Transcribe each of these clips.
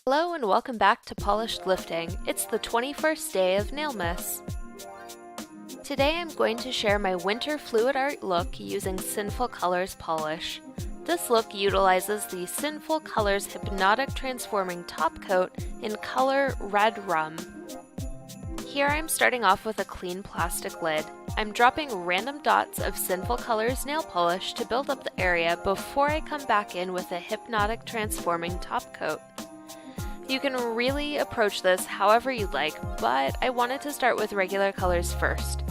Hello and welcome back to Polished Lifting. It's the 21st day of Nailmas. Today I'm going to share my winter fluid art look using Sinful Colors polish. This look utilizes the Sinful Colors Hypnotic Transforming Top Coat in color Redrum. Here I'm starting off with a clean plastic lid. I'm dropping random dots of Sinful Colors nail polish to build up the area before I come back in with a Hypnotic Transforming Top Coat. You can really approach this however you'd like, but I wanted to start with regular colors first.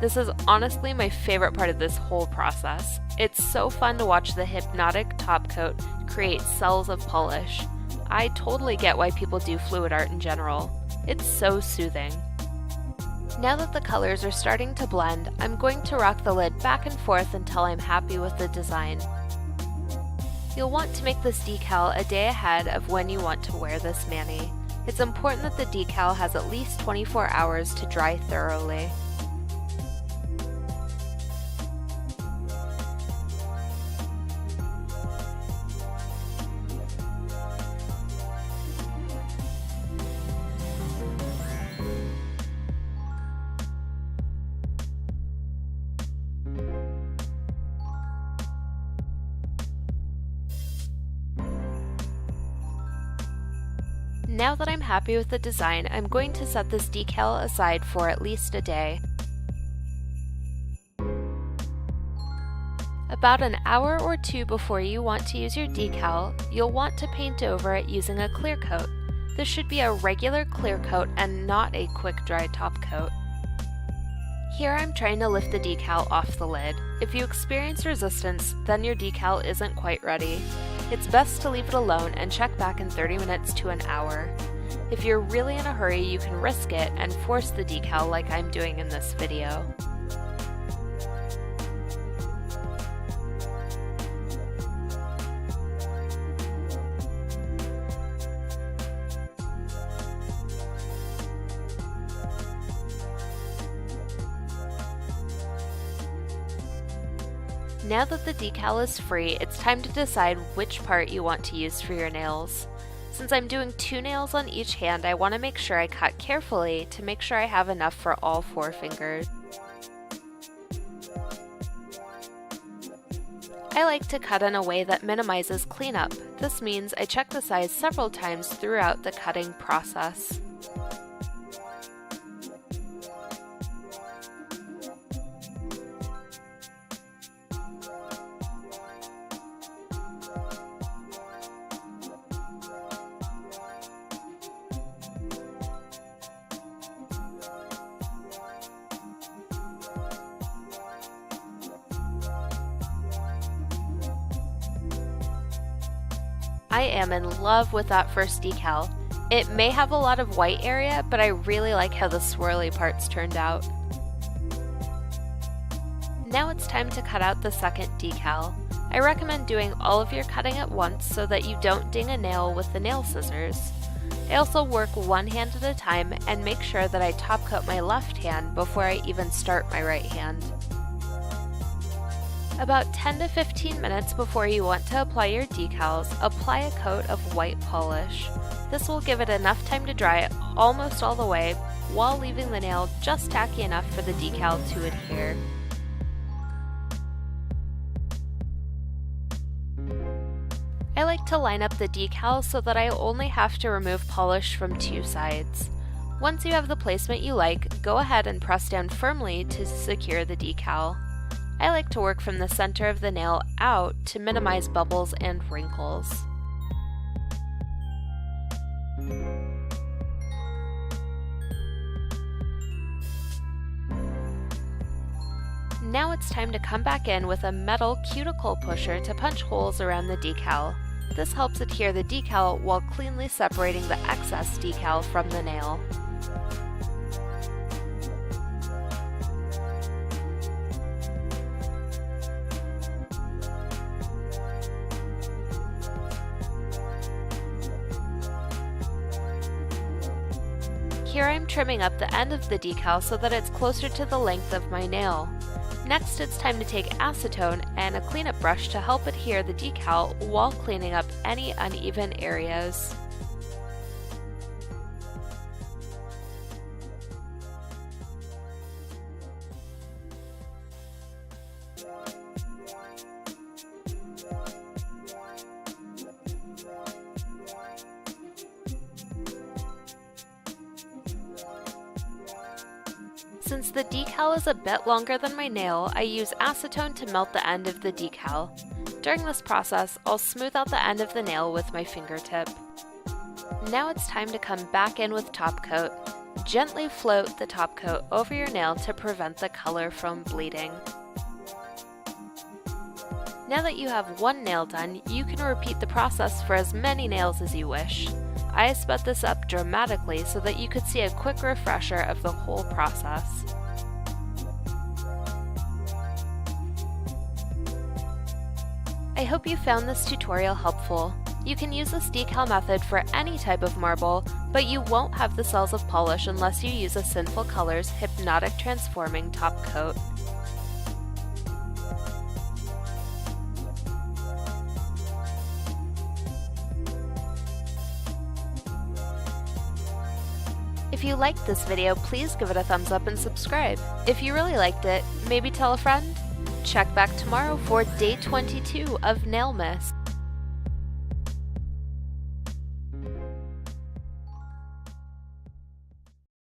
This is honestly my favorite part of this whole process. It's so fun to watch the hypnotic top coat create cells of polish. I totally get why people do fluid art in general. It's so soothing. Now that the colors are starting to blend, I'm going to rock the lid back and forth until I'm happy with the design. You'll want to make this decal a day ahead of when you want to wear this mani. It's important that the decal has at least 24 hours to dry thoroughly. Now that I'm happy with the design, I'm going to set this decal aside for at least a day. About an hour or two before you want to use your decal, you'll want to paint over it using a clear coat. This should be a regular clear coat and not a quick dry top coat. Here I'm trying to lift the decal off the lid. If you experience resistance, then your decal isn't quite ready. It's best to leave it alone and check back in 30 minutes to an hour. If you're really in a hurry, you can risk it and force the decal like I'm doing in this video. Now that the decal is free, it's time to decide which part you want to use for your nails. Since I'm doing 2 nails on each hand, I want to make sure I cut carefully to make sure I have enough for all 4 fingers. I like to cut in a way that minimizes cleanup. This means I check the size several times throughout the cutting process. I am in love with that first decal. It may have a lot of white area, but I really like how the swirly parts turned out. Now it's time to cut out the second decal. I recommend doing all of your cutting at once so that you don't ding a nail with the nail scissors. I also work one hand at a time and make sure that I top coat my left hand before I even start my right hand. About 10 to 15 minutes before you want to apply your decals, apply a coat of white polish. This will give it enough time to dry almost all the way while leaving the nail just tacky enough for the decal to adhere. I like to line up the decal so that I only have to remove polish from 2 sides. Once you have the placement you like, go ahead and press down firmly to secure the decal. I like to work from the center of the nail out to minimize bubbles and wrinkles. Now it's time to come back in with a metal cuticle pusher to punch holes around the decal. This helps adhere the decal while cleanly separating the excess decal from the nail. Here I'm trimming up the end of the decal so that it's closer to the length of my nail. Next, it's time to take acetone and a cleanup brush to help adhere the decal while cleaning up any uneven areas. Since the decal is a bit longer than my nail, I use acetone to melt the end of the decal. During this process, I'll smooth out the end of the nail with my fingertip. Now it's time to come back in with top coat. Gently float the top coat over your nail to prevent the color from bleeding. Now that you have one nail done, you can repeat the process for as many nails as you wish. I sped this up dramatically so that you could see a quick refresher of the whole process. I hope you found this tutorial helpful. You can use this decal method for any type of marble, but you won't have the cells of polish unless you use a Sinful Colors Hypnotic Transforming Top Coat. If you liked this video, please give it a thumbs up and subscribe. If you really liked it, maybe tell a friend? Check back tomorrow for day 22 of Nailmas.